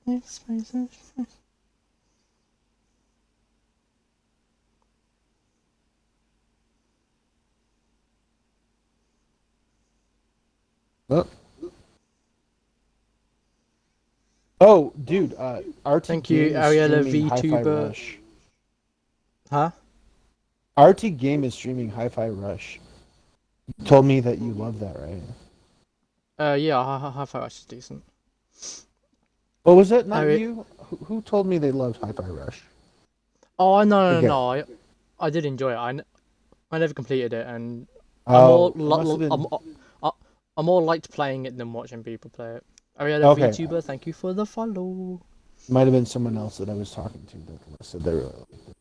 It's spaces. Oh. Oh, dude, RT Thank you, Game is Ariella streaming Hi-Fi VTuber. Rush. Huh? RT Game is streaming Hi-Fi Rush. You told me that you love that, right? Yeah, Hi-Fi Rush is decent. Oh, was it not Ari you? Who told me they loved Hi-Fi Rush? oh, no, no, Forget. no, I did enjoy it. I never completed it, and I'm more Oh, it must have been. I'm more liked playing it than watching people play it. Ariella Okay, VTuber, thank you for the follow. might have been someone else that I was talking to that said they really liked it.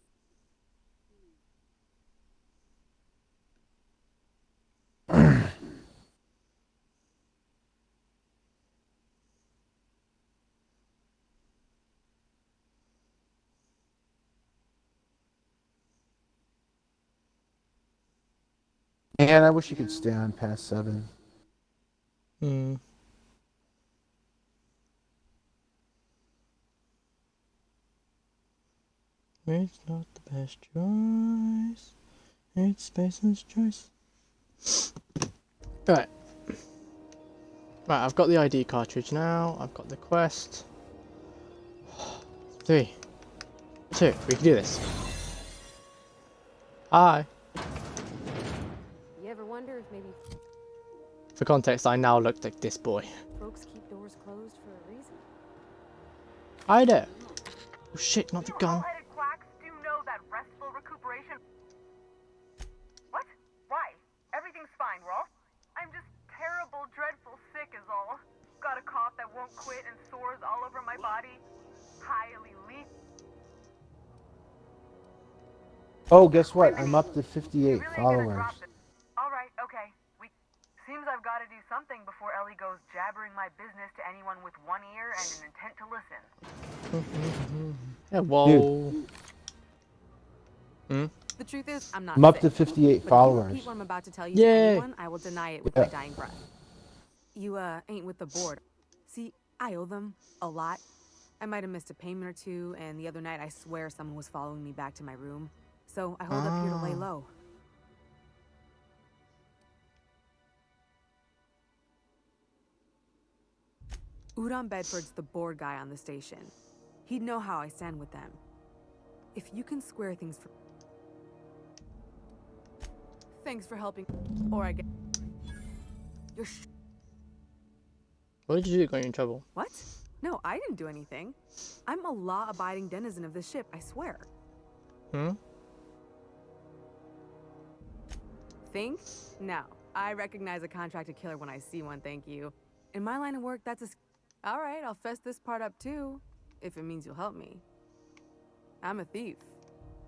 And I wish you could stay on past 7. Hmm. It's not the best choice. It's Space's choice. Right. Right, I've got the ID cartridge now. I've got the quest. 3, 2, we can do this. Hi. You ever wonder if maybe For context, I now look like this boy. folks keep doors closed for a reason? Hi there. Oh shit, not the gun. Bull-headed quacks do know that restful recuperation. What? Why? Everything's fine, Rolf. I'm just terrible, dreadful sick is all. Got a cough that won't quit and sores all over my body. Highly lethal. Oh, guess what? I'm up to 58 Really gonna followers. drop this. All right, okay. Seems I've got to do something before Ellie goes jabbering my business to anyone with one ear and an intent to listen. Yeah, whoa. Hmm? The truth is, I'm not I'm up sick. to 58 But if you followers. repeat what I'm about to tell you Yay. to anyone, I will deny it with Yeah. my dying breath. You, ain't with the board. See, I owe them a lot. I might have missed a payment or two, and the other night I swear someone was following me back to my room. So I hold up here to lay low. Udon Bedford's the board guy on the station. He'd know how I stand with them. If you can square things for... Thanks for helping. Or I get... You're What did you do that got you in trouble? What? No, I didn't do anything. I'm a law-abiding denizen of this ship, I swear. Hmm? Think? No. I recognize a contracted killer when I see one, thank you. In my line of work, that's a... Alright, I'll fess this part up too, if it means you'll help me. I'm a thief.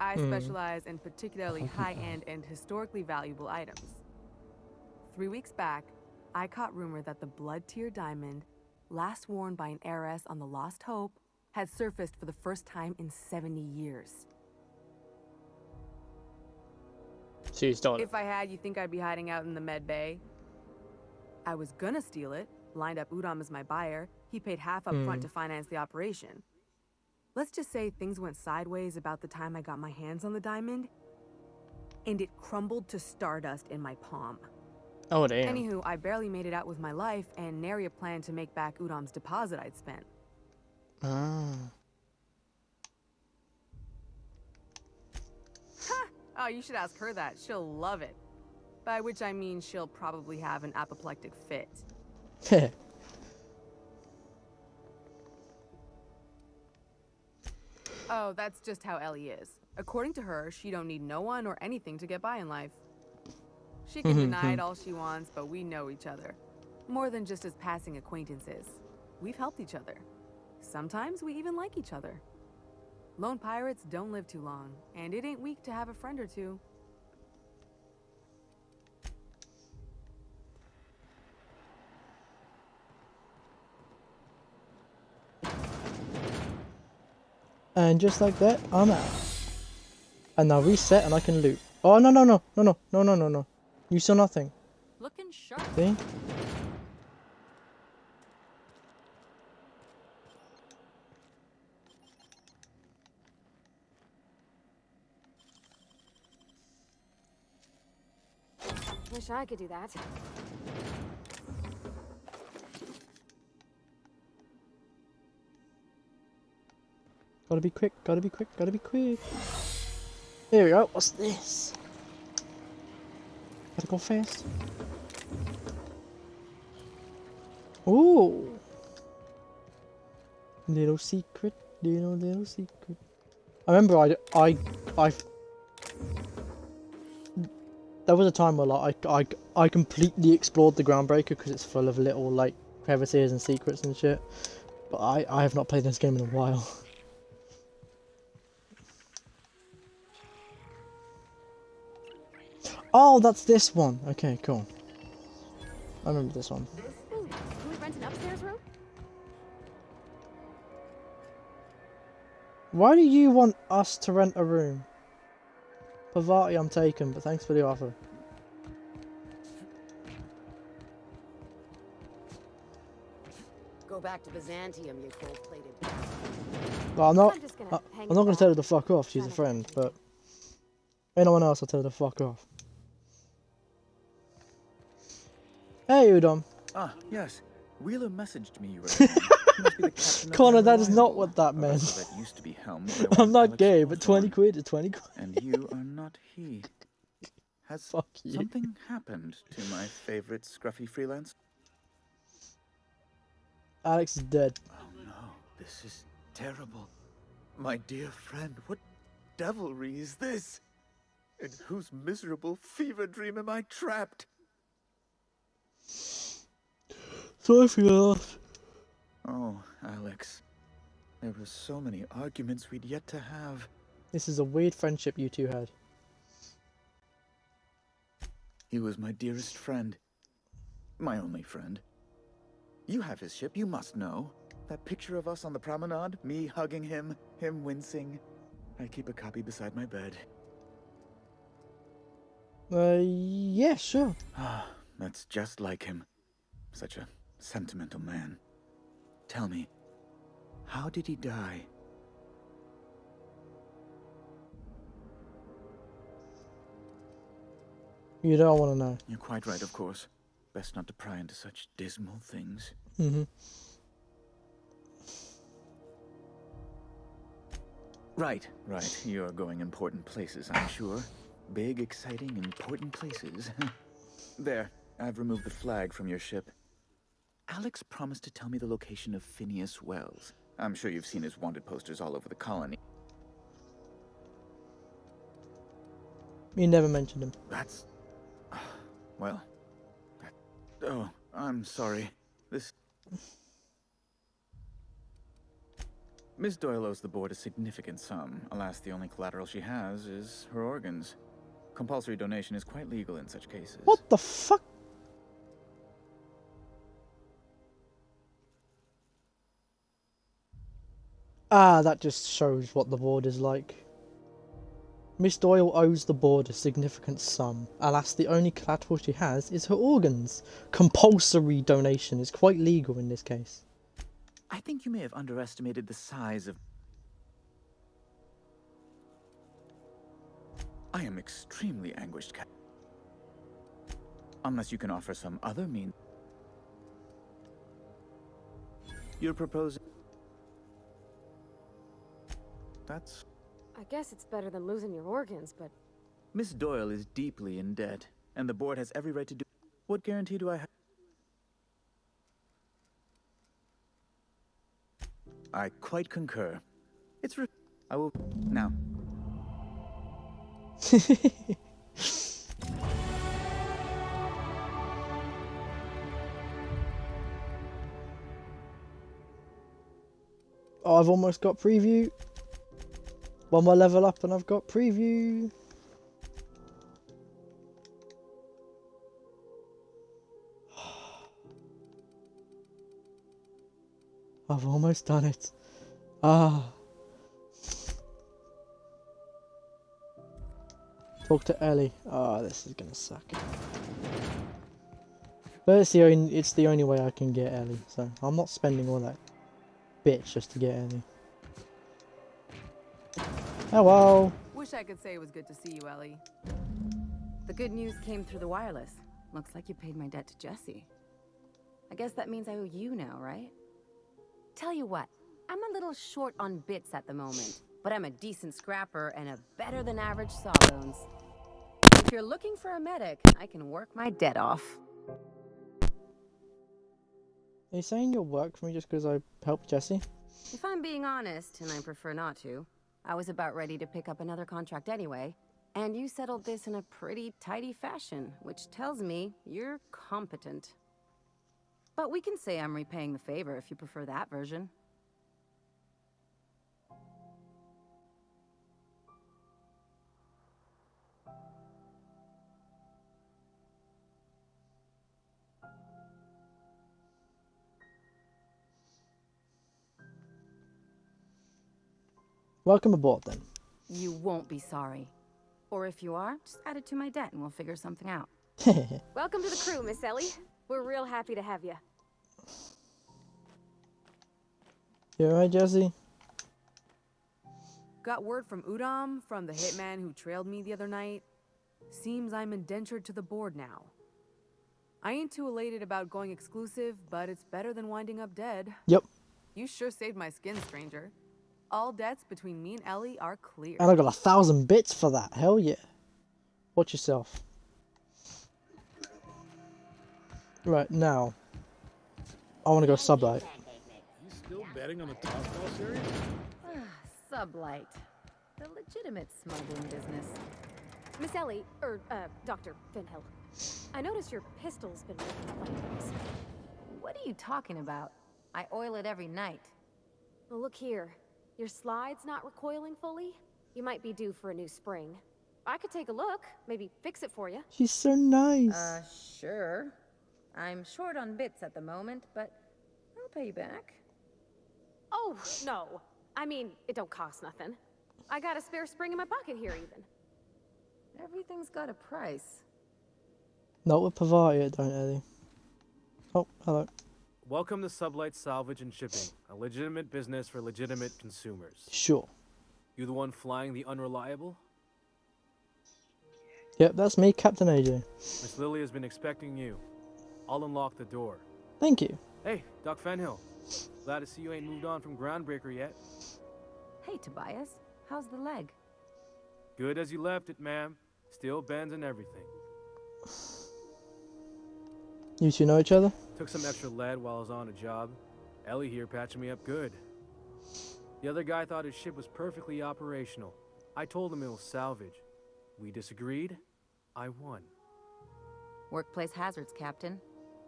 I specialize in particularly high-end and historically valuable items. 3 weeks back, I caught rumor that the blood-tier diamond, last worn by an heiress on the Lost Hope, had surfaced for the first time in 70 years. So you stole it. If I had, you think I'd be hiding out in the med bay? I was gonna steal it, lined up Udom as my buyer. He paid half up front to finance the operation. Let's just say things went sideways about the time I got my hands on the diamond, and it crumbled to stardust in my palm. Oh damn. Anywho, I barely made it out with my life, and nary a plan to make back Udom's deposit I'd spent. Ah. Oh, you should ask her that. She'll love it. By which I mean she'll probably have an apoplectic fit. Oh, that's just how Ellie is. According to her, she don't need no one or anything to get by in life. She can deny it all she wants, but we know each other. More than just as passing acquaintances. We've helped each other. Sometimes we even like each other. Lone pirates don't live too long, and it ain't weak to have a friend or two. And just like that, I'm out. And now reset and I can loot. Oh no no no no no no no no no. You saw nothing. Looking sharp. See? Wish I could do that. Gotta be quick, gotta be quick, gotta be quick. Here we go, what's this? Gotta go fast. Ooh! Little secret, little secret. I remember I there was a time where like I completely explored the Groundbreaker because it's full of little like crevices and secrets and shit. But I have not played this game in a while. Oh, that's this one. Okay, cool. I remember this one. Ooh, can we rent an upstairs room? Why do you want us to rent a room? Pavati, I'm taken, but thanks for the offer. Go back to Byzantium, you gold-plated. Well, I'm not I'm gonna tell her to fuck off, she's a friend, but anyone else I'll tell her to fuck off. Hey Udom. Ah, yes. Wheeler messaged me you were coming. He must be the captain of Connor, the that is not Unreliable, what that a meant. vessel that used to be helmed by I'm one not Alex gay, but 20 Hawthorne. quid is 20 quid. And you are not he. Has Fuck you. something happened to my favorite scruffy freelance? Alex is dead. Oh no, this is terrible. My dear friend, what devilry is this? In whose miserable fever dream am I trapped? Sorry for your loss. Oh, Alex. There were so many arguments we'd yet to have. This is a weird friendship you two had. He was my dearest friend. My only friend. You have his ship, you must know. That picture of us on the promenade, me hugging him, him wincing. I keep a copy beside my bed. Yeah, sure. Ah, that's just like him. Such a sentimental man. Tell me, how did he die? You don't want to know. You're quite right, of course. Best not to pry into such dismal things. Mm-hmm. Right. You're going important places, I'm sure. Big, exciting, important places. There, I've removed the flag from your ship. Alex promised to tell me the location of Phineas Wells. I'm sure you've seen his wanted posters all over the colony. You never mentioned him. That's... well... Oh, I'm sorry. This... Miss Doyle owes the board a significant sum. Alas, the only collateral she has is her organs. Compulsory donation is quite legal in such cases. What the fuck? Ah, that just shows what the board is like. Miss Doyle owes the board a significant sum. Alas, the only collateral she has is her organs. Compulsory donation is quite legal in this case. I think you may have underestimated the size of... I am extremely anguished, Captain. Unless you can offer some other means. You're proposing... That's... I guess it's better than losing your organs, but Miss Doyle is deeply in debt, and the board has every right to do... What guarantee do I have? I quite concur. It's I will... Now. Oh, I've almost got preview. One more level up and I've got preview. I've almost done it. Ah. Talk to Ellie. Ah, this is gonna suck. But it's the only way I can get Ellie, so I'm not spending all that bitch just to get Ellie. Hello. Wish I could say it was good to see you, Ellie. The good news came through the wireless. Looks like you paid my debt to Jesse. I guess that means I owe you now, right? Tell you what, I'm a little short on bits at the moment, but I'm a decent scrapper and a better than average sawbones. If you're looking for a medic, I can work my debt off. Are you saying you'll work for me just because I helped Jesse? If I'm being honest, and I prefer not to, I was about ready to pick up another contract anyway, and you settled this in a pretty tidy fashion, which tells me you're competent. But we can say I'm repaying the favor if you prefer that version. Welcome aboard then. You won't be sorry. Or if you are, just add it to my debt and we'll figure something out. Welcome to the crew, Miss Ellie. We're real happy to have you. You alright, Jesse? Got word from Udom, from the hitman who trailed me the other night. Seems I'm indentured to the board now. I ain't too elated about going exclusive, but it's better than winding up dead. Yep. You sure saved my skin, stranger. All debts between me and Ellie are clear. And I got 1,000 bits for that. Hell yeah. Watch yourself. Right, now. I want to go sublight. You still betting on the Tossball series? Sublight. The legitimate smuggling business. Miss Ellie, Dr. Finhill. I noticed your pistol's been making funny noise. What are you talking about? I oil it every night. Well, look here. Your slide's not recoiling fully. You might be due for a new spring. I could take a look, maybe fix it for you. She's so nice. Sure. I'm short on bits at the moment, but I'll pay you back. Oh, no. I mean, it don't cost nothing. I got a spare spring in my pocket here, even. Everything's got a price. Not with Pavaria, don't Ellie. Oh, hello. Welcome to Sublight Salvage and Shipping, a legitimate business for legitimate consumers. Sure. You the one flying the Unreliable? Yep, that's me, Captain AJ. Miss Lily has been expecting you. I'll unlock the door. Thank you. Hey, Doc Fenhill. Glad to see you ain't moved on from Groundbreaker yet. Hey, Tobias. How's the leg? Good as you left it, ma'am. Still bends and everything. You two know each other? Took some extra lead while I was on a job. Ellie here patching me up good. The other guy thought his ship was perfectly operational. I told him it was salvage. We disagreed. I won. Workplace hazards, Captain.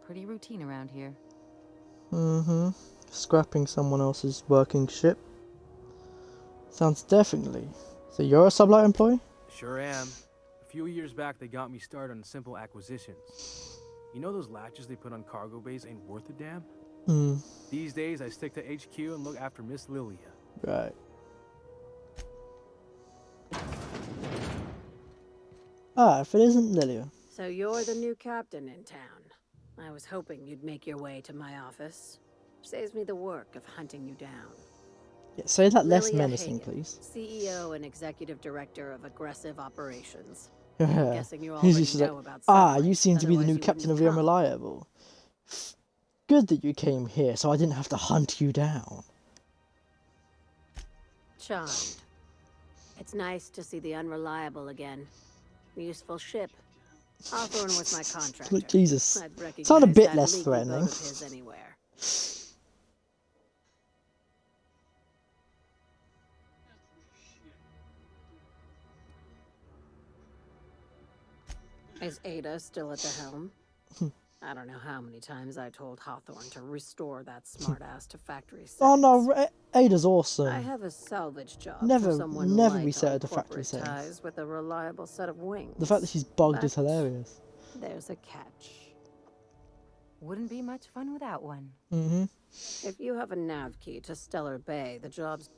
Pretty routine around here. Mm-hmm. Scrapping someone else's working ship. Sounds definitely. So you're a sublight employee? Sure am. A few years back, they got me started on simple acquisitions. You know those latches they put on cargo bays ain't worth a damn? Hmm. These days, I stick to HQ and look after Miss Lilia. Right. Ah, if it isn't Lilia. So you're the new captain in town. I was hoping you'd make your way to my office. Saves me the work of hunting you down. Yeah, say that less Lilia menacing, Hagen, please. CEO and Executive Director of Aggressive Operations. Yeah. Guessing you He's already just like, know about you seem to be the otherwise new you captain of wouldn't the come." Unreliable. Good that you came here, so I didn't have to hunt you down. Charmed. It's nice to see the Unreliable again. Useful ship. Hawthorne was my contractor. Look, Jesus. I'd recognize Sound a bit that less leaky threatening. boat of his anywhere. Is Ada still at the helm? I don't know how many times I told Hawthorne to restore that smartass to factory settings. Oh no, Ada's awesome. I have a salvage job Never- for someone never light reset on her to factory corporate settings. ties with a reliable set of wings. The fact that she's bugged is But hilarious. There's a catch. Wouldn't be much fun without one. Mm-hmm. If you have a nav key to Stellar Bay, the job's...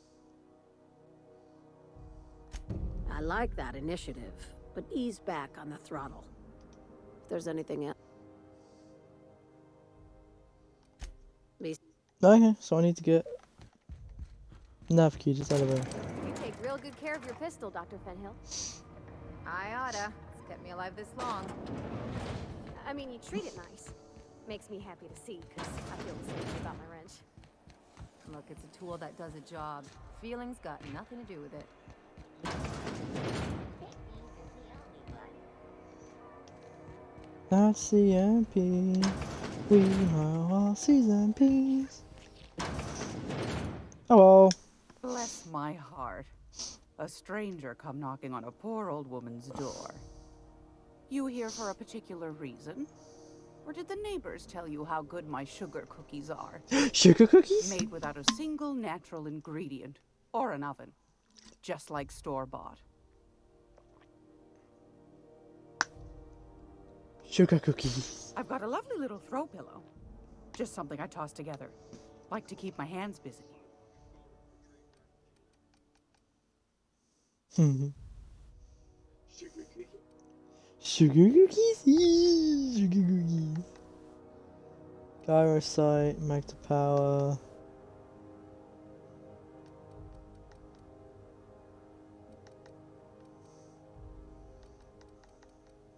I like that initiative, but ease back on the throttle. If there's anything else... Okay, so I need to get nav key to elevator. You take real good care of your pistol, Dr. Fenhill. I oughta. It's kept me alive this long. I mean, you treat it nice. Makes me happy to see, because I feel the same way about my wrench. Look, it's a tool that does a job. Feelings got nothing to do with it. That's the MP. We know all season peas. Hello. Bless my heart. A stranger come knocking on a poor old woman's door. You here for a particular reason? Or did the neighbors tell you how good my sugar cookies are? Sugar cookies? Made without a single natural ingredient. Or an oven. Just like store-bought. Sugar cookies. I've got a lovely little throw pillow. Just something I toss together. Like to keep my hands busy. Sugar cookies? Eee, sugar cookies. Gyro sight, mag to power.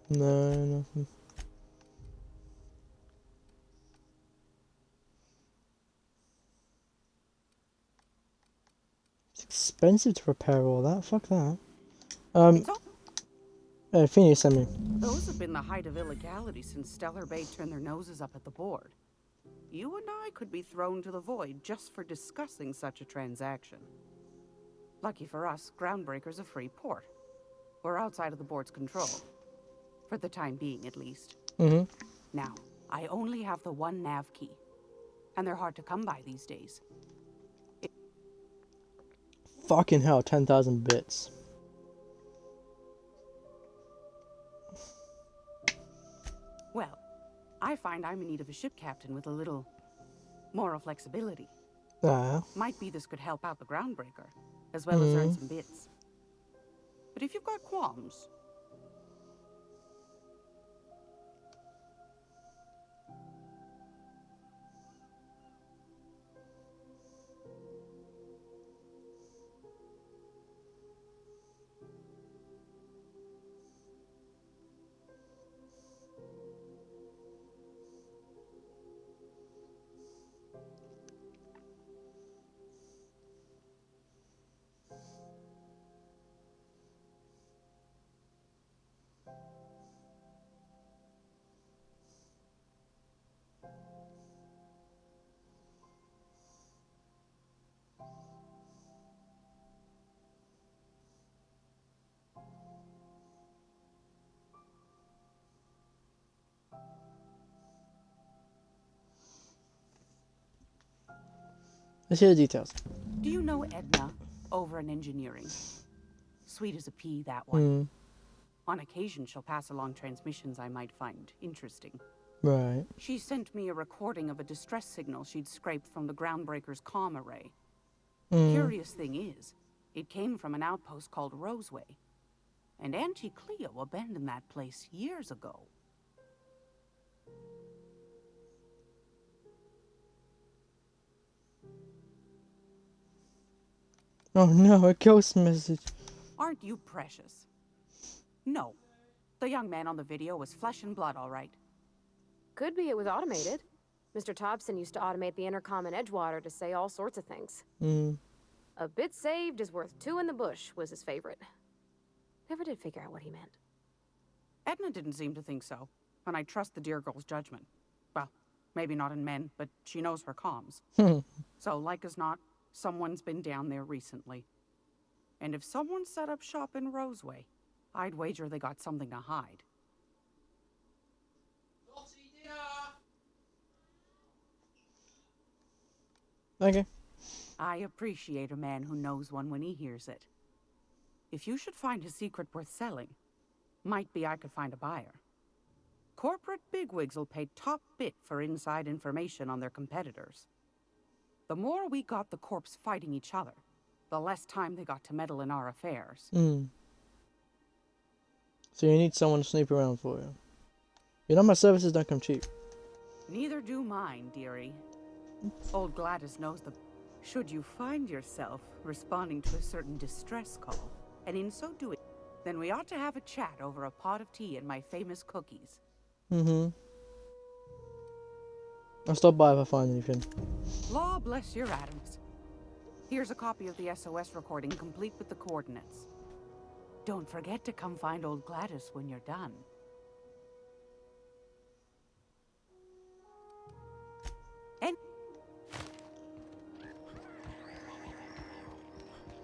No, nothing. It's expensive to repair all that. Fuck that. Phoenix sent me. Those have been the height of illegality since Stellar Bay turned their noses up at the board. You and I could be thrown to the void just for discussing such a transaction. Lucky for us, Groundbreaker's a free port. We're outside of the board's control. For the time being, at least. Now, I only have the one nav key. And they're hard to come by these days. Fucking hell, 10,000 bits. Well, I find I'm in need of a ship captain with a little moral flexibility. Might be this could help out the Groundbreaker, as well as earn some bits. But if you've got qualms... Let's hear the details. Do you know Edna over in engineering? Sweet as a pea, that one. On occasion, she'll pass along transmissions I might find interesting. Right. She sent me a recording of a distress signal she'd scraped from the Groundbreaker's comm array. Curious thing is, it came from an outpost called Roseway. And Auntie Cleo abandoned that place years ago. Oh no, a ghost message. Aren't you precious? No. The young man on the video was flesh and blood, all right. Could be it was automated. Mr. Thompson used to automate the intercom in Edgewater to say all sorts of things. A bit saved is worth two in the bush was his favorite. Never did figure out what he meant. Edna didn't seem to think so, and I trust the dear girl's judgment. Well, maybe not in men, but she knows her comms. So, like as not, someone's been down there recently. And if someone set up shop in Roseway, I'd wager they got something to hide. Okay. I appreciate a man who knows one when he hears it. If you should find a secret worth selling, might be I could find a buyer. Corporate bigwigs will pay top bit for inside information on their competitors. The more we got the corps fighting each other, the less time they got to meddle in our affairs. So you need someone to snoop around for you. You know my services don't come cheap. Neither do mine, dearie. Old Gladys knows the... Should you find yourself responding to a certain distress call, and in so doing, Then we ought to have a chat over a pot of tea and my famous cookies. Mm-hmm. I'll stop by if I find anything. Law bless your atoms. Here's a copy of the SOS recording, complete with the coordinates. Don't forget to come find old Gladys when you're done. And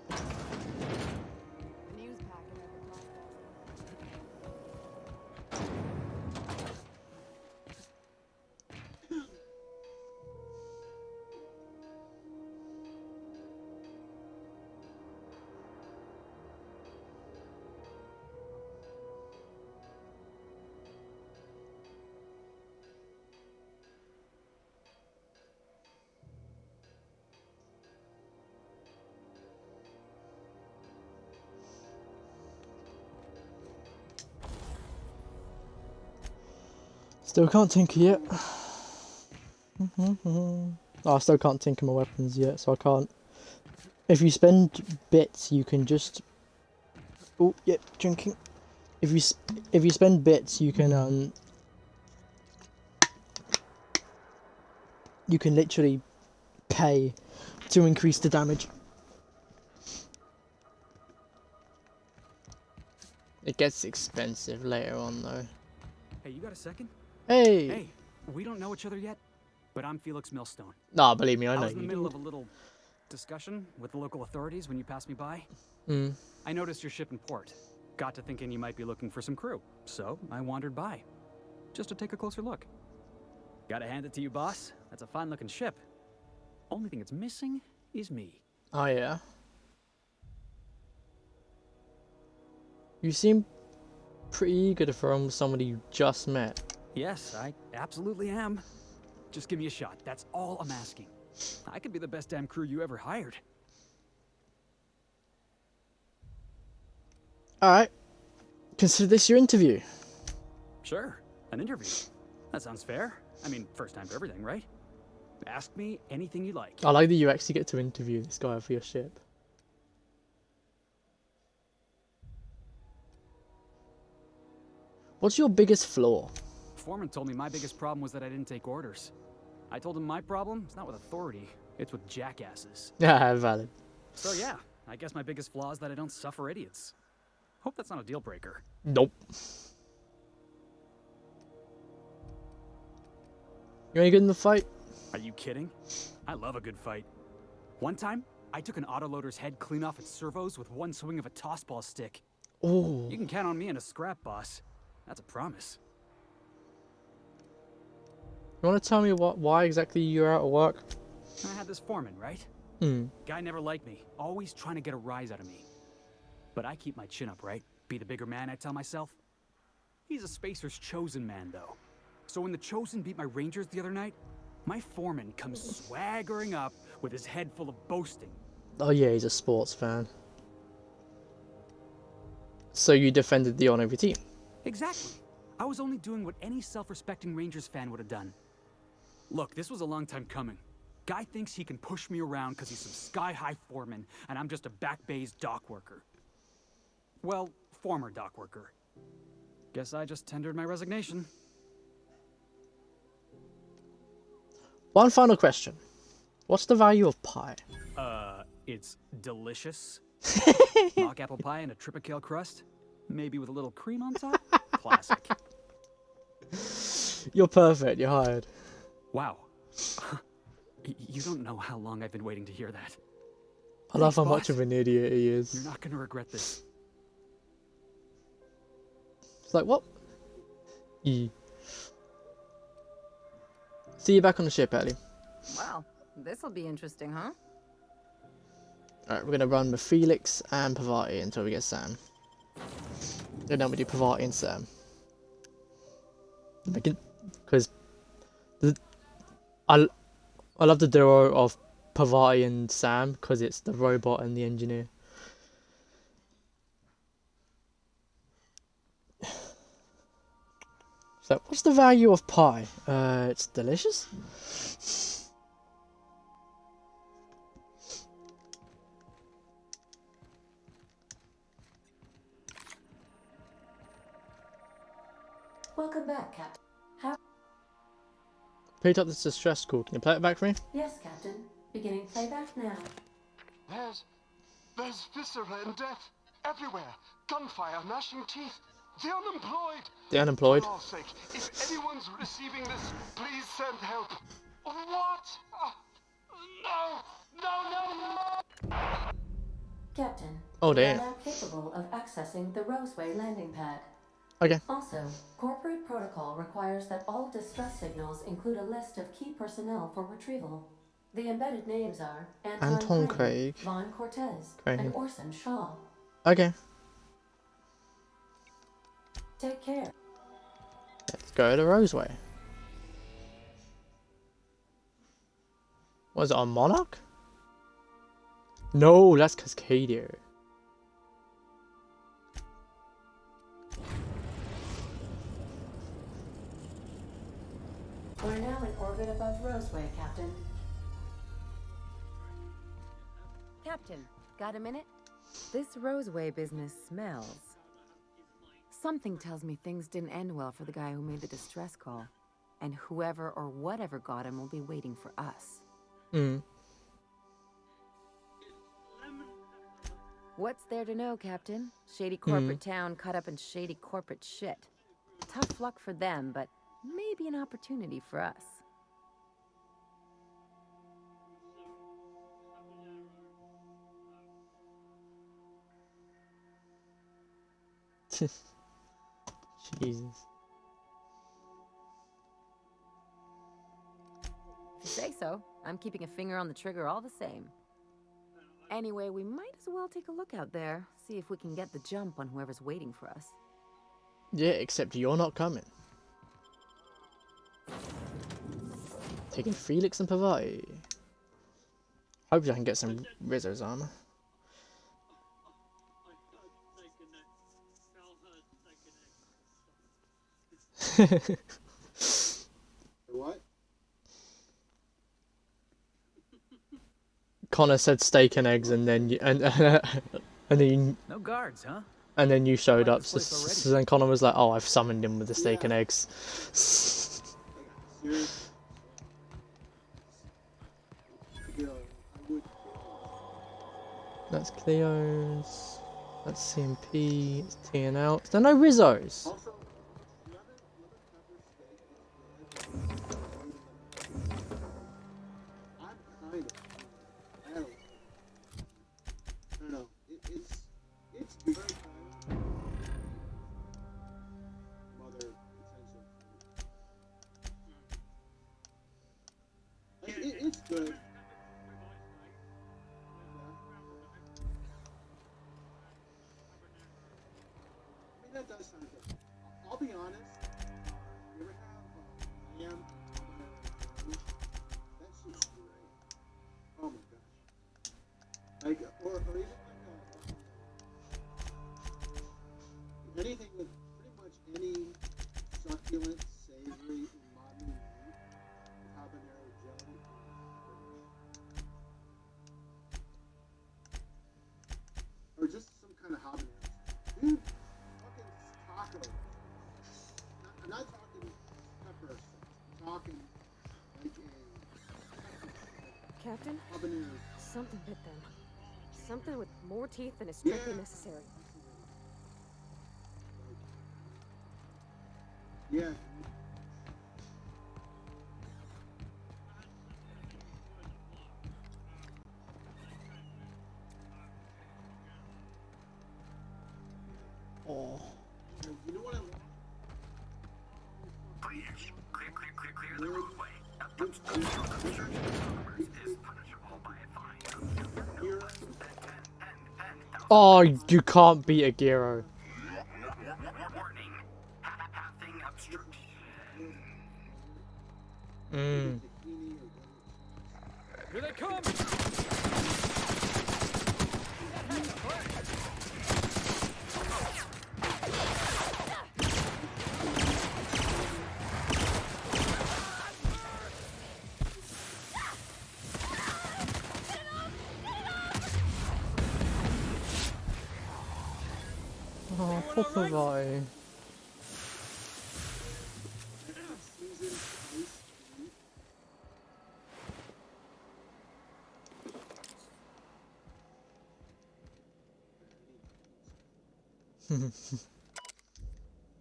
The news packet at the top. Still can't tinker yet. Oh, I still can't tinker my weapons yet, so I can't. If you spend bits, you can just. Oh, yep, drinking. If you spend bits, you can literally pay to increase the damage. It gets expensive later on, though. Hey, you got a second? Hey. Hey, we don't know each other yet, but I'm Felix Millstone. Nah, believe me, I know was in the you. middle of a little discussion with the local authorities when you passed me by. Mm. I noticed your ship in port. Got to thinking you might be looking for some crew, so I wandered by, just to take a closer look. Gotta hand it to you, boss. That's a fine-looking ship. Only thing it's missing is me. Oh yeah. You seem pretty eager to throw in with somebody you just met. Yes, I absolutely am. Just give me a shot. That's all I'm asking. I could be the best damn crew you ever hired. Alright. Consider this your interview. Sure, an interview. That sounds fair. I mean, first time for everything, right? Ask me anything you like. I like that you actually get to interview this guy for your ship. What's your biggest flaw? Foreman told me my biggest problem was that I didn't take orders. I told him my problem is not with authority, it's with jackasses. Yeah, valid. So yeah, I guess my biggest flaw is that I don't suffer idiots. Hope that's not a deal breaker. Nope. You any good in the fight? Are you kidding? I love a good fight. One time, I took an autoloader's head clean off its servos with one swing of a tossball stick. Oh. You can count on me in a scrap, boss. That's a promise. You want to tell me why exactly you're out of work? I had this foreman, right? Hmm. Guy never liked me, always trying to get a rise out of me. But I keep my chin up, right? Be the bigger man, I tell myself. He's a Spacer's chosen man, though. So when the Chosen beat my Rangers the other night, my foreman comes swaggering up with his head full of boasting. Oh yeah, he's a sports fan. So you defended the honor of your team? Exactly. I was only doing what any self-respecting Rangers fan would have done. Look, this was a long time coming. Guy thinks he can push me around because he's some sky-high foreman, and I'm just a back bay's dock worker. Well, former dock worker. Guess I just tendered my resignation. One final question. What's the value of pie? It's delicious. Mock apple pie and a tripicale crust. Maybe with a little cream on top. Classic. You're perfect, you're hired. Wow. You don't know how long I've been waiting to hear that. I love how Thanks, much boss. of an idiot he You're is. not gonna regret this. It's like, what? E. See you back on the ship, Ellie. Wow, this'll be interesting, huh? Alright, we're gonna run with Felix and Pavati until we get Sam. And then we do Pavati and Sam. Because I love the duo of Pavati and Sam because it's the robot and the engineer. So, what's the value of pie? It's delicious. Welcome back, Captain. How? Picked up this distress call. Can you play it back for me? Yes, Captain. Beginning playback now. There's viscera and death everywhere. Gunfire, gnashing teeth. The unemployed. The unemployed. For Allah's sake, if anyone's receiving this, please send help. What? No! Captain. Oh, you damn. are now capable of accessing the Roseway landing pad. Okay. Also, corporate protocol requires that all distress signals include a list of key personnel for retrieval. The embedded names are Anton Craig, Vaughn Cortez, Craig. and Orson Shaw. Okay. Take care. Let's go to Roseway. Was it on Monarch? No, that's Cascadia. We're now in orbit above Roseway, Captain. Captain, got a minute? This Roseway business smells. Something tells me things didn't end well for the guy who made the distress call. And whoever or whatever got him will be waiting for us. What's there to know, Captain? Shady corporate town caught up in shady corporate shit. Tough luck for them, but maybe an opportunity for us. Jesus. If you say so, I'm keeping a finger on the trigger all the same. Anyway, we might as well take a look out there, see if we can get the jump on whoever's waiting for us. Yeah, except you're not coming. Taking Felix and Pavati. Hopefully I can get some Rizzos armor. What? Connor said steak and eggs, and then and then No guards, huh? and then you showed Like up. this So, place already. so then Connor was like, "Oh, I've summoned him with the steak and eggs." That's Cleo's. That's CMP. It's TNL. Is there no Rizzos? It's good. I mean, that does sound good. I'll be honest. You ever have lamb? That shit's great. Oh my gosh. Like, or even like anything with pretty much any succulent, savory, umami meat, habanero jelly. Or just some kind of habanero. Dude, fucking taco. I'm not talking pepper. I'm talking like a Captain? habanero. Something bit them. Something with more teeth than is strictly Yeah. necessary. Yeah. Oh. You know what I want? Please, clear the roadway. Obstruction of the church is punishable by a fine. Oh, you can't beat a Giro. Warning. Passing obstruction. Here they come! Oh, poor Pavati.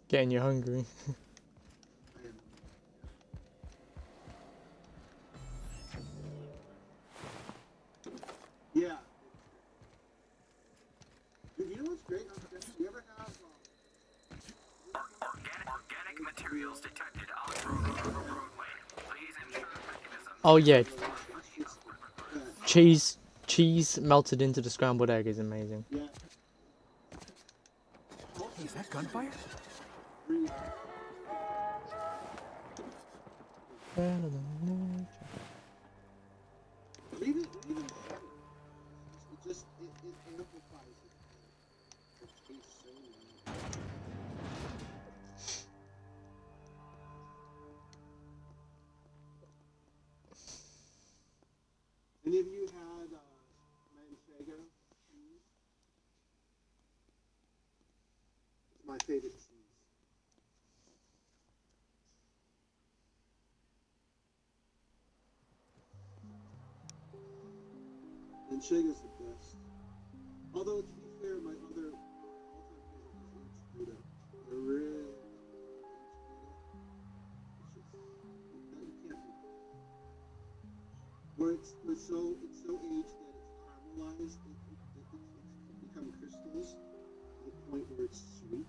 Getting you hungry. Yeah. Dude, you know what's great? You ever have Organic materials detected on roadway. Please ensure mechanism. Oh yeah, cheese melted into the scrambled egg is amazing. yeah. Hey, is that gunfire? Even it just it amplifies it. It tastes so good. Any of you had manchego cheese? It's my favorite cheese. Manchego's the best. Although, to be fair, my other all-time favorite is Gouda. I really love Gouda. It's just, you can't beat it. Where it's so aged that it's caramelized, it's become crystals to the point where it's sweet.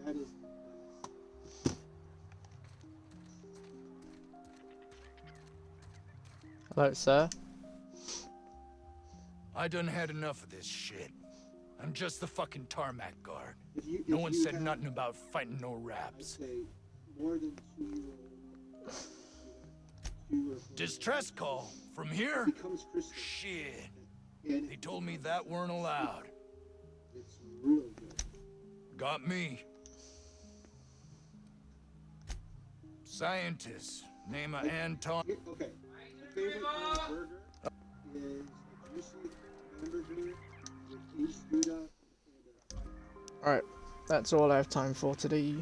That is the best. Hello, sir. I done had enough of this shit. I'm just the fucking tarmac guard. If No one you said have, nothing about fighting no I'd raps. say more than 2-year-old. 2 or 4 Distress call? From here? becomes crystal. Shit. And They told me that weren't allowed. it's real good. Got me. Scientist. Name of Anton. Okay. My favorite kind of burger is a juicy hamburger with aged Gouda and Alright, that's all I have time for today.